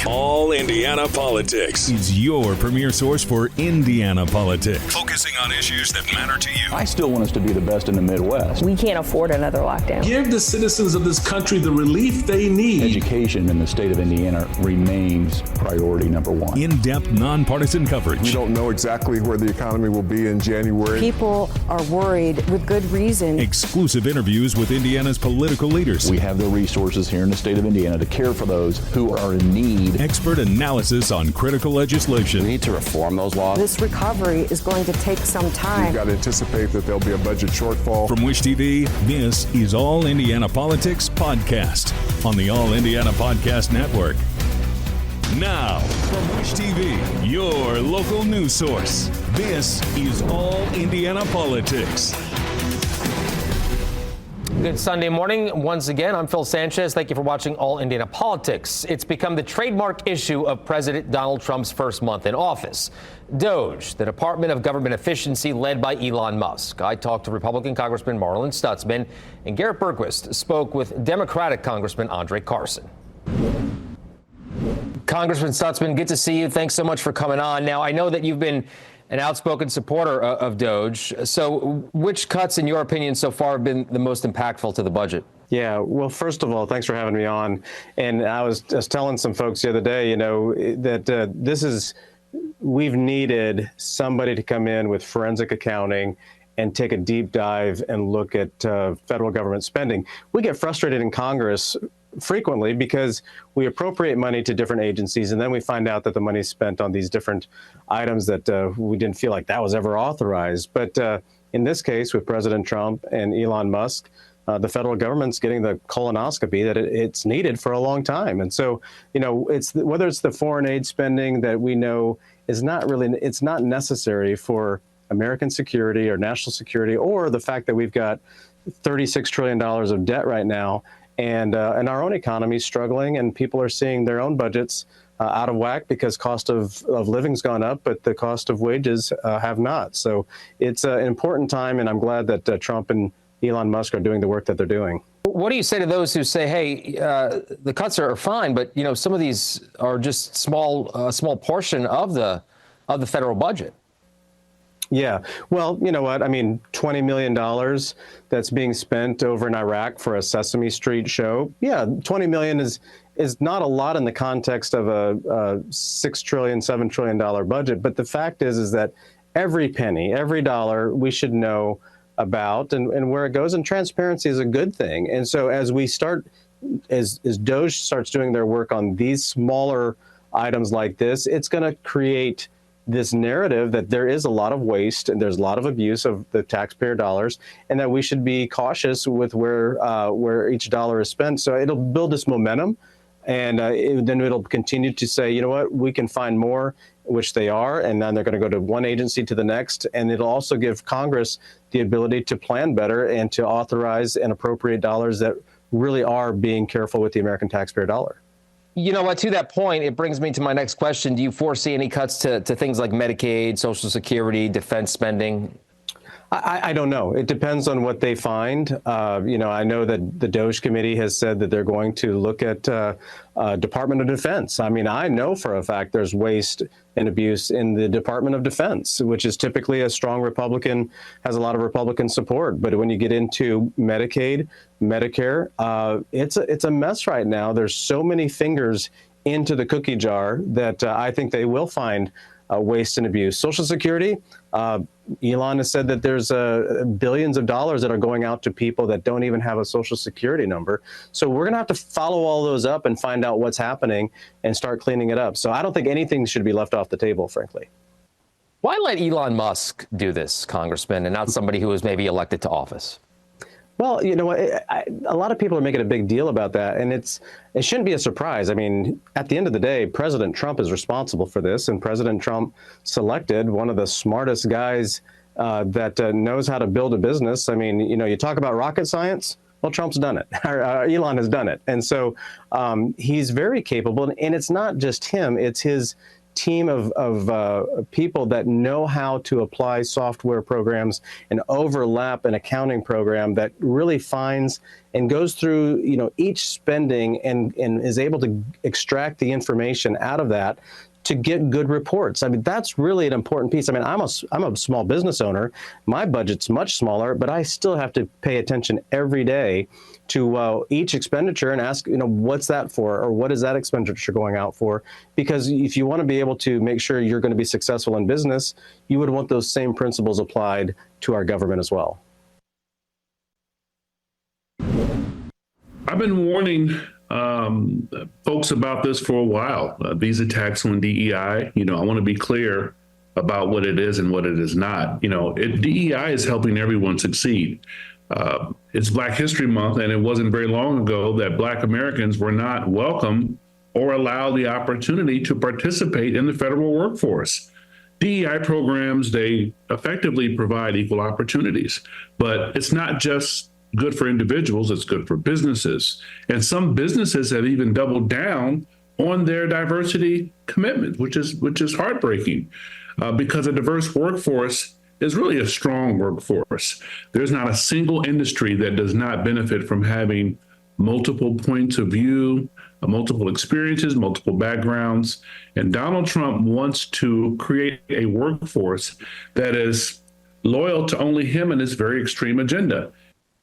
All Indiana Politics is your premier source for Indiana politics, focusing on issues that matter to you. I still want us to be the best in the Midwest. We can't afford another lockdown. Give the citizens of this country the relief they need. Education in the state of Indiana remains priority number one. In-depth, nonpartisan coverage. We don't know exactly where the economy will be in January. People are worried with good reason. Exclusive interviews with Indiana's political leaders. We have the resources here in the state of Indiana to care for those who are in need. Expert analysis on critical legislation. We need to reform those laws. This recovery is going to take some time. We've got to anticipate that there'll be a budget shortfall. From Wish TV, this is All Indiana Politics Podcast on the All Indiana Podcast Network. Now, from Wish TV, your local news source, this is All Indiana Politics. Good Sunday morning. Once again, I'm Phil Sanchez. Thank you for watching All Indiana Politics. It's become the trademark issue of President Donald Trump's first month in office. DOGE, the Department of Government Efficiency led by Elon Musk. I talked to Republican Congressman Marlin Stutzman, and Garrett Bergquist spoke with Democratic Congressman Andre Carson. Congressman Stutzman, good to see you. Thanks so much for coming on. Now, I know that you've been an outspoken supporter of DOGE. So which cuts, in your opinion, so far have been the most impactful to the budget? Yeah, well, first of all, thanks for having me on. And I was just telling some folks the other day, you know, that we've needed somebody to come in with forensic accounting and take a deep dive and look at federal government spending. We get frustrated in Congress frequently because we appropriate money to different agencies and then we find out that the money is spent on these different items that we didn't feel like that was ever authorized. But in this case, with President Trump and Elon Musk, the federal government's getting the colonoscopy that it's needed for a long time. And so, you know, whether it's the foreign aid spending that we know is it's not necessary for American security or national security, or the fact that we've got $36 trillion of debt right now, and our own economy is struggling, and people are seeing their own budgets out of whack because cost of living's gone up, but the cost of wages have not. So it's an important time, and I'm glad that Trump and Elon Musk are doing the work that they're doing. What do you say to those who say, hey, the cuts are fine, but you know some of these are just small portion of the federal budget? Yeah. Well, you know what? I mean, $20 million that's being spent over in Iraq for a Sesame Street show. Yeah, $20 million is not a lot in the context of a $6 trillion, $7 trillion budget. But the fact is that every penny, every dollar we should know about and where it goes. And transparency is a good thing. And so as DOGE starts doing their work on these smaller items like this, it's going to create this narrative that there is a lot of waste and there's a lot of abuse of the taxpayer dollars, and that we should be cautious with where each dollar is spent. So it'll build this momentum, and then it'll continue to say, you know what, we can find more, which they are, and then they're going to go to one agency to the next, and it'll also give Congress the ability to plan better and to authorize and appropriate dollars that really are being careful with the American taxpayer dollar. You know what, to that point, it brings me to my next question. Do you foresee any cuts to things like Medicaid, Social Security, defense spending? I don't know. It depends on what they find. You know, I know that the DOGE committee has said that they're going to look at Department of Defense. I mean, I know for a fact there's waste and abuse in the Department of Defense, which is typically a strong Republican, has a lot of Republican support. But when you get into Medicaid, Medicare, it's a mess right now. There's so many fingers into the cookie jar that I think they will find waste and abuse. Social Security, Elon has said that there's billions of dollars that are going out to people that don't even have a Social Security number. So we're going to have to follow all those up and find out what's happening and start cleaning it up. So I don't think anything should be left off the table, frankly. Why let Elon Musk do this, Congressman, and not somebody who was maybe elected to office? Well, you know, a lot of people are making a big deal about that, and it shouldn't be a surprise. I mean, at the end of the day, President Trump is responsible for this, and President Trump selected one of the smartest guys that knows how to build a business. I mean, you know, you talk about rocket science. Well, Trump's done it. Elon has done it, and so he's very capable. And it's not just him; it's his team of people that know how to apply software programs and overlap an accounting program that really finds and goes through, each spending and is able to extract the information out of that to get good reports. I mean, that's really an important piece. I mean, I'm a small business owner. My budget's much smaller, but I still have to pay attention every day to each expenditure and ask, what's that for, or what is that expenditure going out for? Because if you want to be able to make sure you're going to be successful in business, you would want those same principles applied to our government as well. I've been warning folks about this for a while. These attacks on DEI, I want to be clear about what it is and what it is not. DEI is helping everyone succeed. It's Black History Month, and it wasn't very long ago that Black Americans were not welcome or allowed the opportunity to participate in the federal workforce. DEI programs, they effectively provide equal opportunities, but it's not just good for individuals, it's good for businesses. And some businesses have even doubled down on their diversity commitment, which is heartbreaking, because a diverse workforce is really a strong workforce. There's not a single industry that does not benefit from having multiple points of view, multiple experiences, multiple backgrounds. And Donald Trump wants to create a workforce that is loyal to only him and his very extreme agenda.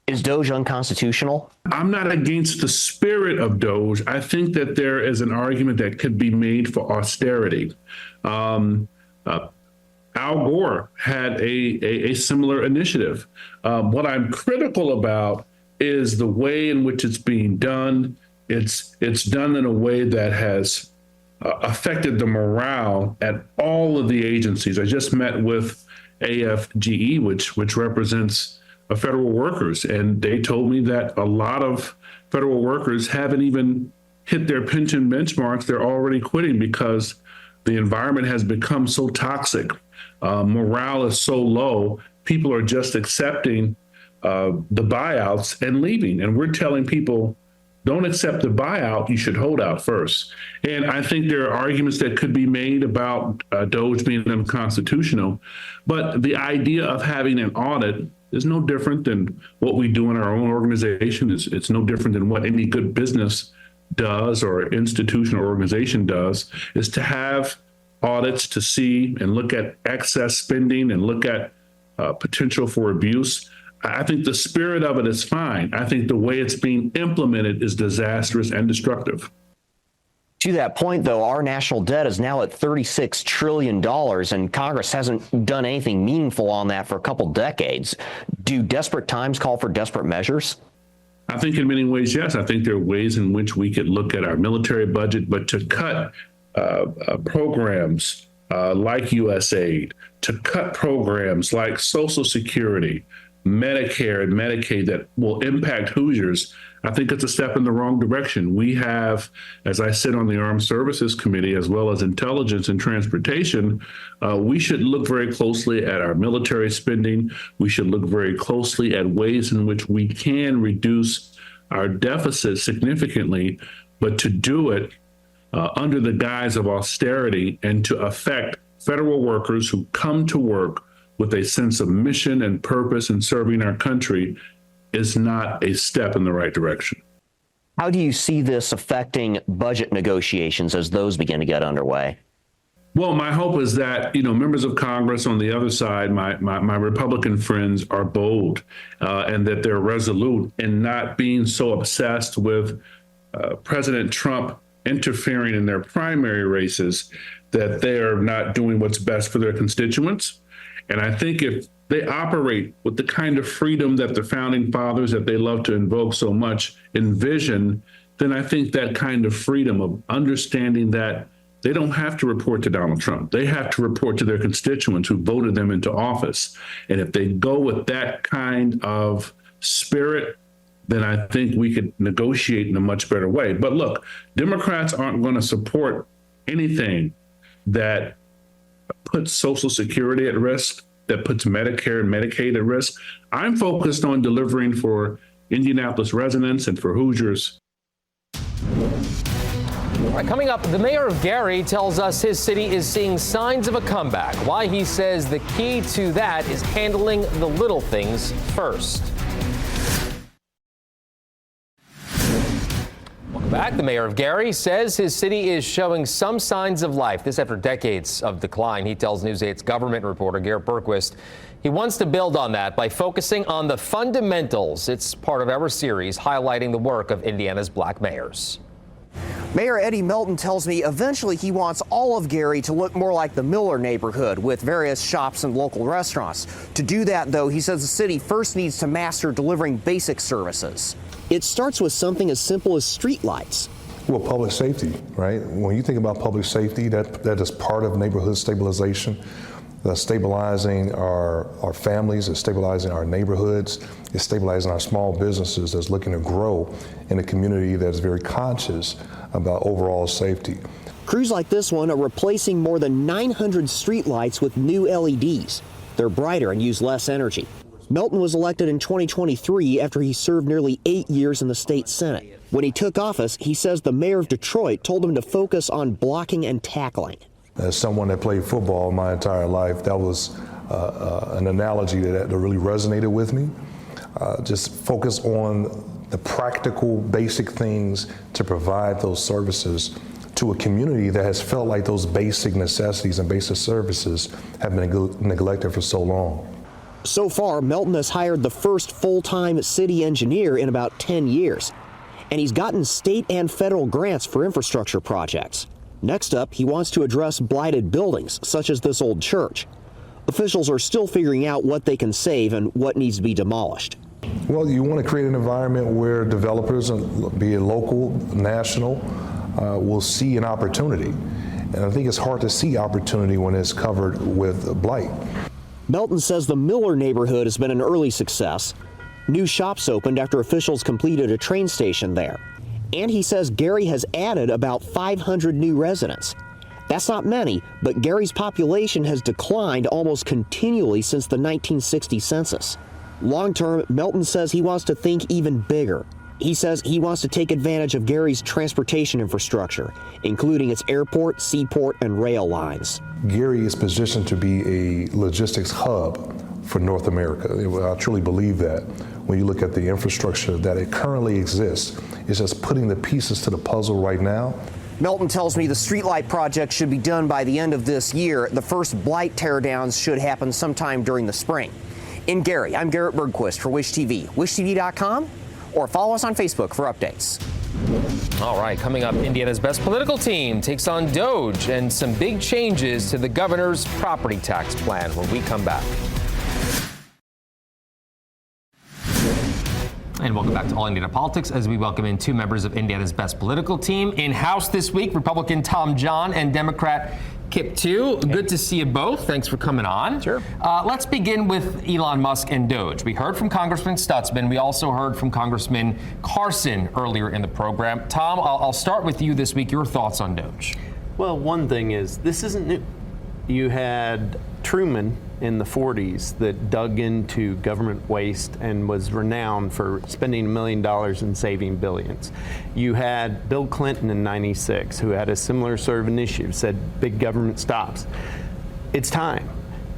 Is DOGE unconstitutional? I'm not against the spirit of DOGE. I think that there is an argument that could be made for austerity. Al Gore had a similar initiative. What I'm critical about is the way in which it's being done. It's done in a way that has affected the morale at all of the agencies. I just met with AFGE, which represents federal workers, and they told me that a lot of federal workers haven't even hit their pension benchmarks. They're already quitting because the environment has become so toxic. Morale is so low. People are just accepting the buyouts and leaving. And we're telling people, don't accept the buyout, you should hold out first. And I think there are arguments that could be made about DOGE being unconstitutional, but the idea of having an audit is no different than what we do in our own organization. It's no different than what any good business does or institution or organization does, is to have audits to see and look at excess spending and look at potential for abuse. I think the spirit of it is fine. I think the way it's being implemented is disastrous and destructive. To that point, though, our national debt is now at $36 trillion, and Congress hasn't done anything meaningful on that for a couple decades. Do desperate times call for desperate measures? I think in many ways, yes. I think there are ways in which we could look at our military budget, but to cut programs like USAID, to cut programs like Social Security, Medicare and Medicaid that will impact Hoosiers, I think it's a step in the wrong direction. We have, as I sit on the Armed Services Committee, as well as Intelligence and Transportation, we should look very closely at our military spending. We should look very closely at ways in which we can reduce our deficit significantly, but to do it under the guise of austerity and to affect federal workers who come to work with a sense of mission and purpose in serving our country is not a step in the right direction. How do you see this affecting budget negotiations as those begin to get underway? Well, my hope is that, members of Congress on the other side, my Republican friends, are bold and that they're resolute in not being so obsessed with President Trump interfering in their primary races that they are not doing what's best for their constituents. And I think if they operate with the kind of freedom that the founding fathers that they love to invoke so much envision, then I think that kind of freedom of understanding that they don't have to report to Donald Trump. They have to report to their constituents who voted them into office. And if they go with that kind of spirit, then I think we could negotiate in a much better way. But look, Democrats aren't going to support anything that puts Social Security at risk, that puts Medicare and Medicaid at risk. I'm focused on delivering for Indianapolis residents and for Hoosiers. All right, coming up, the mayor of Gary tells us his city is seeing signs of a comeback. Why he says the key to that is handling the little things first. Welcome back. The mayor of Gary says his city is showing some signs of life. This after decades of decline. He tells News 8's government reporter Garrett Bergquist he wants to build on that by focusing on the fundamentals. It's part of our series highlighting the work of Indiana's black mayors. Mayor Eddie Melton tells me eventually he wants all of Gary to look more like the Miller neighborhood with various shops and local restaurants. To do that, though, he says the city first needs to master delivering basic services. It starts with something as simple as streetlights. Well, public safety, right? When you think about public safety, that is part of neighborhood stabilization. Stabilizing our families, it's stabilizing our neighborhoods, it's stabilizing our small businesses that's looking to grow in a community that's very conscious about overall safety. Crews like this one are replacing more than 900 streetlights with new LEDs. They're brighter and use less energy. Melton was elected in 2023 after he served nearly 8 years in the state Senate. When he took office, he says the mayor of Detroit told him to focus on blocking and tackling. As someone that played football my entire life, that was an analogy that really resonated with me. Just focus on the practical, basic things to provide those services to a community that has felt like those basic necessities and basic services have been neglected for so long. So far, Melton has hired the first full-time city engineer in about 10 years, and he's gotten state and federal grants for infrastructure projects. Next up, he wants to address blighted buildings, such as this old church. Officials are still figuring out what they can save and what needs to be demolished. Well, you want to create an environment where developers, be it local, national, will see an opportunity. And I think it's hard to see opportunity when it's covered with blight. Melton says the Miller neighborhood has been an early success. New shops opened after officials completed a train station there. And he says Gary has added about 500 new residents. That's not many, but Gary's population has declined almost continually since the 1960 census. Long-term, Melton says he wants to think even bigger. He says he wants to take advantage of Gary's transportation infrastructure, including its airport, seaport, and rail lines. Gary is positioned to be a logistics hub for North America. I truly believe that. When you look at the infrastructure that it currently exists, it's just putting the pieces to the puzzle right now. Melton tells me the streetlight project should be done by the end of this year. The first blight teardowns should happen sometime during the spring. In Gary, I'm Garrett Bergquist for Wish TV, wishtv.com, or follow us on Facebook for updates. All right, coming up, Indiana's best political team takes on DOGE and some big changes to the governor's property tax plan when we come back. And welcome back to All Indiana Politics as we welcome in two members of Indiana's best political team. In-house this week, Republican Tom John and Democrat Kip Tu. Good to see you both. Thanks for coming on. Sure. Let's begin with Elon Musk and DOGE. We heard from Congressman Stutzman. We also heard from Congressman Carson earlier in the program. Tom, I'll start with you this week. Your thoughts on DOGE? Well, one thing is, this isn't new. You had Truman in the 40s that dug into government waste and was renowned for spending $1 million and saving billions. You had Bill Clinton in '96 who had a similar sort of initiative, said big government stops. It's time.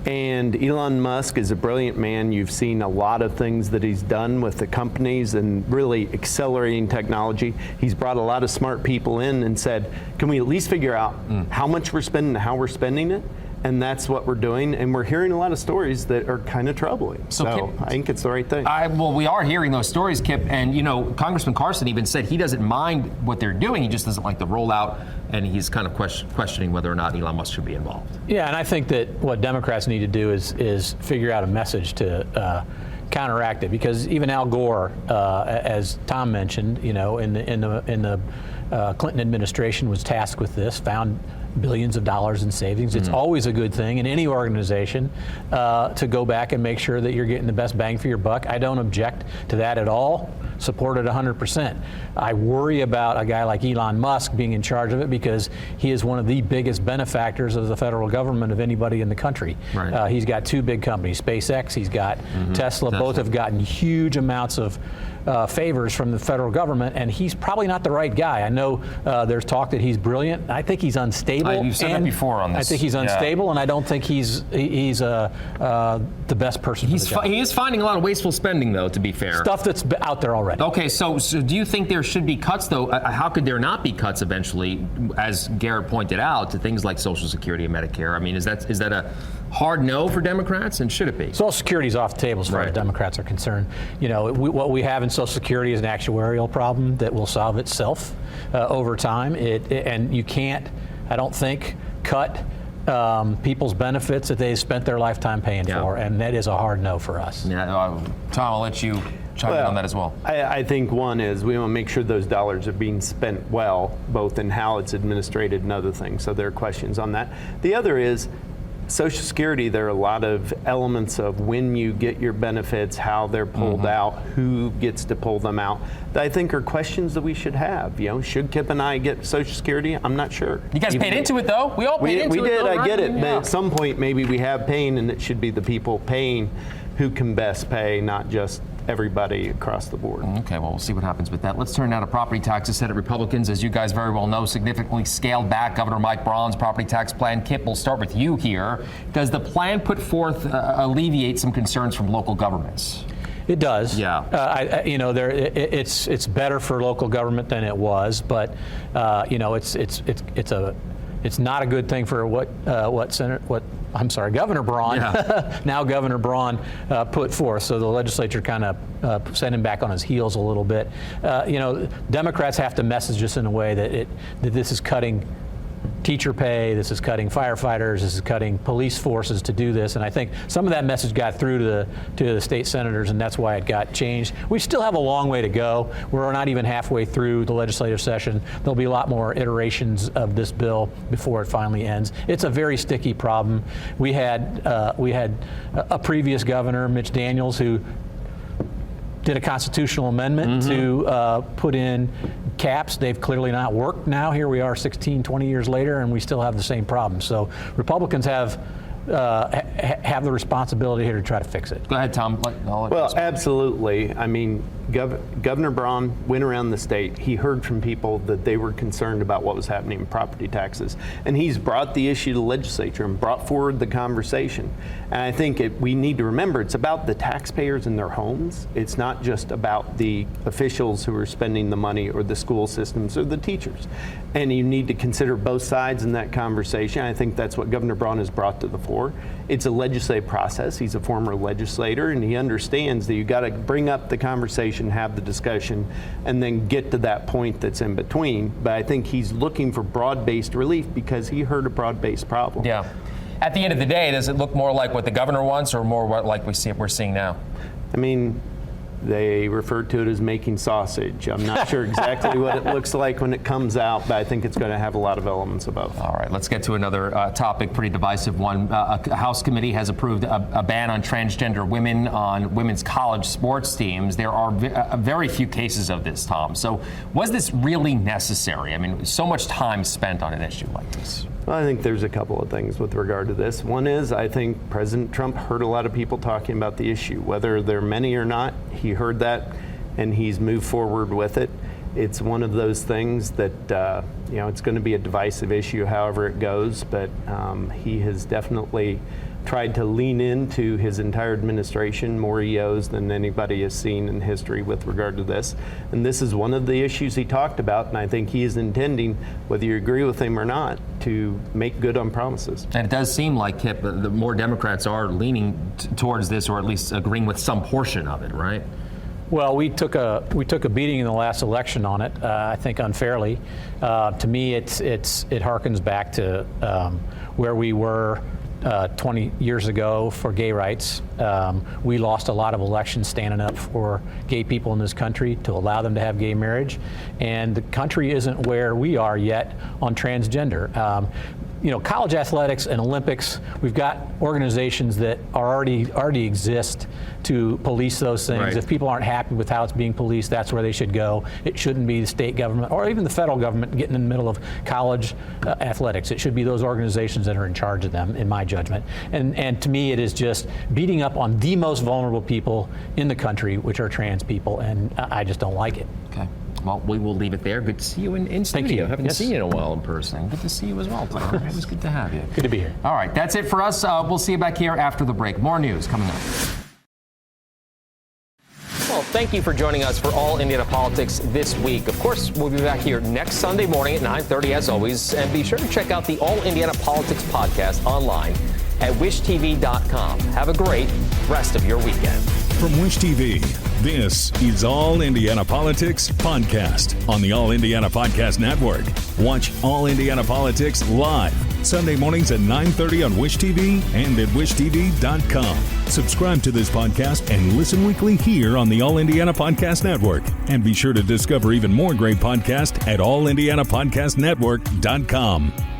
And Elon Musk is a brilliant man. You've seen a lot of things that he's done with the companies and really accelerating technology. He's brought a lot of smart people in and said, can we at least figure out how much we're spending and how we're spending it? And that's what we're doing, and we're hearing a lot of stories that are kind of troubling. So Kip, I think it's the right thing. Well, we are hearing those stories, Kip, and Congressman Carson even said he doesn't mind what they're doing, he just doesn't like the rollout, and he's kind of questioning whether or not Elon Musk should be involved. Yeah, and I think that what Democrats need to do is figure out a message to counteract it, because even Al Gore, as Tom mentioned, in the Clinton administration was tasked with this, found billions of dollars in savings. It's always a good thing in any organization to go back and make sure that you're getting the best bang for your buck. I don't object to that at all. support it 100%. I worry about a guy like Elon Musk being in charge of it because he is one of the biggest benefactors of the federal government of anybody in the country. Right. He's got two big companies, SpaceX, he's got Tesla. Both have gotten huge amounts of favors from the federal government, and he's probably not the right guy. I know there's talk that he's brilliant. I think he's unstable. You've said that before on this. I think he's unstable, and I don't think he's the best person for the job. He is finding a lot of wasteful spending, though, to be fair. Stuff that's out there already. Okay, so do you think there should be cuts, though? How could there not be cuts eventually, as Garrett pointed out, to things like Social Security and Medicare? I mean, is that a hard no for Democrats, and should it be? Social Security is off the table as far as Democrats are concerned. You know, what we have in Social Security is an actuarial problem that will solve itself over time. And you can't, I don't think, cut people's benefits that they've spent their lifetime paying for, and that is a hard no for us. Yeah, Tom, I'll let you chime in on that as well. I think one is we want to make sure those dollars are being spent well, both in how it's administrated and other things. So there are questions on that. The other is Social Security. There are a lot of elements of when you get your benefits, how they're pulled out, who gets to pull them out, that I think are questions that we should have. You know, should Kip and I get Social Security? I'm not sure. You guys paid into it, though. We all paid into it. We did. Though, I right? get it. But at some point, maybe we have pain, and it should be the people paying who can best pay, not just everybody across the board. Okay, well, we'll see what happens with that. Let's turn now to property taxes. Senate Republicans, as you guys very well know, significantly scaled back Governor Mike Braun's property tax plan. Kip, we'll start with you here. Does the plan put forth alleviate some concerns from local governments? It does. Yeah. It's better for local government than it was, but it's not a good thing for Governor Braun, now Governor Braun put forth. So the legislature kind of sent him back on his heels a little bit. Democrats have to message us in a way that this is cutting teacher pay, this is cutting firefighters, this is cutting police forces to do this, and I think some of that message got through to the state senators, and that's why it got changed. We still have a long way to go. We're not even halfway through the legislative session. There'll be a lot more iterations of this bill before it finally ends. It's a very sticky problem. We had a previous governor, Mitch Daniels, who did a constitutional amendment to put in caps. They've clearly not worked now. Here we are 16, 20 years later, and we still have the same problem. So Republicans have the responsibility here to try to fix it. Go ahead, Tom. Well, absolutely. I mean, Governor Braun went around the state. He heard from people that they were concerned about what was happening in property taxes. And he's brought the issue to the legislature and brought forward the conversation. And I think we need to remember it's about the taxpayers and their homes. It's not just about the officials who are spending the money or the school systems or the teachers. And you need to consider both sides in that conversation. I think that's what Governor Braun has brought to the fore. It's a legislative process. He's a former legislator, and he understands that you got to bring up the conversation, have the discussion, and then get to that point that's in between. But I think he's looking for broad-based relief because he heard a broad-based problem. Yeah. At the end of the day, does it look more like what the governor wants or more what like we're seeing now? I mean, they refer to it as making sausage. I'm not sure exactly what it looks like when it comes out, but I think it's going to have a lot of elements of both. All right, let's get to another topic, pretty divisive one. A House committee has approved a ban on transgender women on women's college sports teams. There are very few cases of this, Tom. So was this really necessary? I mean, so much time spent on an issue like this. Well, I think there's a couple of things with regard to this. One is I think President Trump heard a lot of people talking about the issue. Whether there are many or not, he heard that and he's moved forward with it. It's one of those things that, it's going to be a divisive issue however it goes, but he has definitely tried to lean into his entire administration, more EOs than anybody has seen in history with regard to this. And this is one of the issues he talked about, and I think he is intending, whether you agree with him or not, to make good on promises. And it does seem like, Kip, the more Democrats are leaning towards this, or at least agreeing with some portion of it, right? Well, we took a beating in the last election on it, I think unfairly. To me, it harkens back to where we were 20 years ago for gay rights. We lost a lot of elections standing up for gay people in this country to allow them to have gay marriage, and the country isn't where we are yet on transgender. college athletics and Olympics, we've got organizations that are already exist to police those things. Right. If people aren't happy with how it's being policed, that's where they should go. It shouldn't be the state government or even the federal government getting in the middle of college athletics. It should be those organizations that are in charge of them, in my judgment. And to me, it is just beating up on the most vulnerable people in the country, which are trans people, and I just don't like it. Okay. Well, we will leave it there. Good to see you in studio. Thank you. Haven't Yes. seen you in a while in person. Good to see you as well, Tyler. It was good to have you. Good to be here. All right, that's it for us. We'll see you back here after the break. More news coming up. Well, thank you for joining us for All Indiana Politics this week. Of course, we'll be back here next Sunday morning at 9:30 as always. And be sure to check out the All Indiana Politics podcast online at wishtv.com. Have a great rest of your weekend. From Wish TV, this is All Indiana Politics Podcast on the All Indiana Podcast Network. Watch All Indiana Politics live Sunday mornings at 9:30 on Wish TV and at wishtv.com. Subscribe to this podcast and listen weekly here on the All Indiana Podcast Network. And be sure to discover even more great podcasts at allindianapodcastnetwork.com.